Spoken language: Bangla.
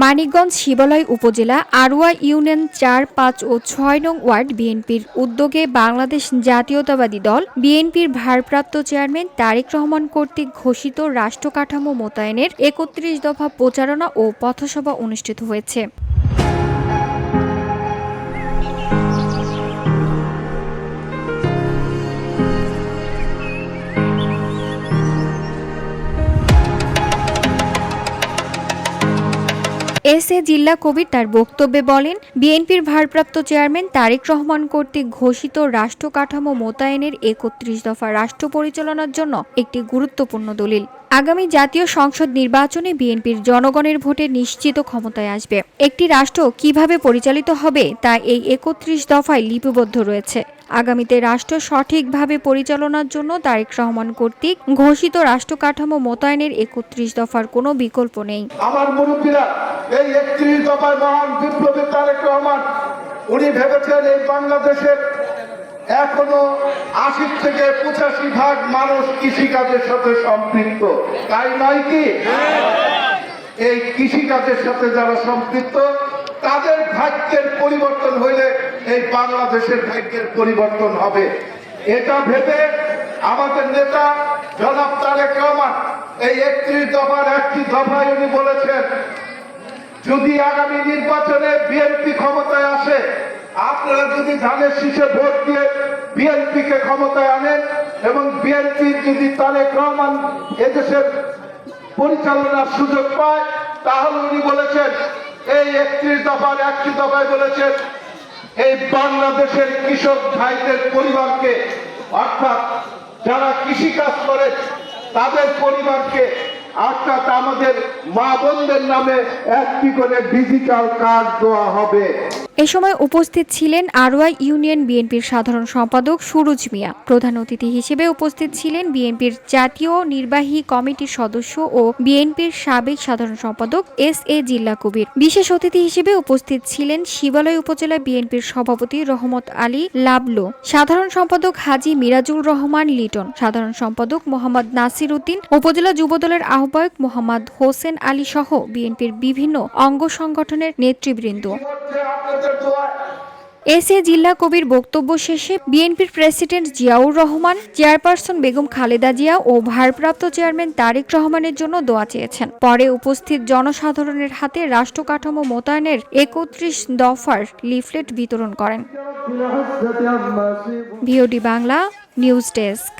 মানিকগঞ্জ শিবালয় উপজেলা আড়ুয়া ইউনিয়ন ৪, ৫ ও ৬ নং ওয়ার্ড বিএনপির উদ্যোগে বাংলাদেশ জাতীয়তাবাদী দল বিএনপির ভারপ্রাপ্ত চেয়ারম্যান তারেক রহমান কর্তৃক ঘোষিত রাষ্ট্র কাঠামো মোতায়েনের ৩১ দফা প্রচারণা ও পথসভা অনুষ্ঠিত হয়েছে। এস.এ. জিল্লা কবির তার বক্তব্যে বলেন, বিএনপির ভারপ্রাপ্ত চেয়ারম্যান তারেক রহমান কর্তৃক ঘোষিত রাষ্ট্র কাঠামো মোতায়েনের ৩১ দফা রাষ্ট্র পরিচালনার জন্য একটি গুরুত্বপূর্ণ দলিল। আগামী জাতীয় সংসদ নির্বাচনে বিএনপির জনগণের ভোটে নিশ্চিত ক্ষমতায় আসবে। একটি রাষ্ট্র কিভাবে পরিচালিত হবে তা এই ৩১ দফায় লিপিবদ্ধ রয়েছে। আগামীতে রাষ্ট্র সঠিকভাবে পরিচালনার জন্য তারেক রহমান কর্তৃক ঘোষিত রাষ্ট্র কাঠামো মোতায়েনের ৩১ দফার কোনো বিকল্প নেই। আমার মুরব্বীরা এই ৩১ দফার মহান বিপ্লবী তারেক রহমান উনি ভেবেছেন এই বাংলাদেশের এখনো ৮০ থেকে ৮৫% মানুষ কৃষিকাজের সাথে সম্পৃক্ত, তাই নয় কি? এই কৃষিকাজের সাথে যারা সম্পৃক্ত তাদের ভাগ্যের পরিবর্তন হইলে এই বাংলাদেশের ভাগ্যের পরিবর্তন হবে। এটা ভেবে আমাদের নেতা জনাব তারেক রহমান এই ৩১ দফার একটি দফায় উনি বলেছেন, যদি আগামী নির্বাচনে বিএনপি ক্ষমতায় আসে, আপনারা যদি ধানের শীষে ভোট দিয়ে বিএনপিকে ক্ষমতায় আনেন এবং বিএনপি যদি তারেক রহমান এদেশের পরিচালনার সুযোগ পায়, তাহলে উনি বলেছেন এই ৩১ দফার একটি দফায় বলেছেন এই বাংলাদেশের কৃষক ভাইদের পরিবারকে, অর্থাৎ যারা কৃষিকাজ করে তাদের পরিবারকে, অর্থাৎ আমাদের মা বোনদের নামে একটি করে ডিজিটাল কার্ড দেওয়া হবে। এ সময় উপস্থিত ছিলেন আড়ুয়া ইউনিয়ন বিএনপির সাধারণ সম্পাদক সুরুজ মিয়া। প্রধান অতিথি হিসেবে উপস্থিত ছিলেন বিএনপির জাতীয় নির্বাহী কমিটির সদস্য ও বিএনপির সাবেক সাধারণ সম্পাদক এস.এ. জিল্লা কবির। বিশেষ অতিথি হিসেবে উপস্থিত ছিলেন শিবালয় উপজেলা বিএনপির সভাপতি রহমত আলী লাবলু, সাধারণ সম্পাদক হাজী মিরাজুল রহমান লিটন, সাধারণ সম্পাদক মোহাম্মদ নাসির উদ্দিন, উপজেলা যুবদলের আহ্বায়ক মোহাম্মদ হোসেন আলী সহ বিএনপির বিভিন্ন অঙ্গ সংগঠনের নেতৃবৃন্দ। এস.এ. জিল্লা কবির বক্তব্য শেষে বিএনপির প্রেসিডেন্ট জিয়াউর রহমান, চেয়ারপারসন বেগম খালেদা জিয়া ও ভারপ্রাপ্ত চেয়ারম্যান তারেক রহমানের জন্য দোয়া চেয়েছেন। পরে উপস্থিত জনসাধারণের হাতে রাষ্ট্র কাঠামো মোতায়েনের ৩১ দফার লিফলেট বিতরণ করেন। VOD Bangla news desk.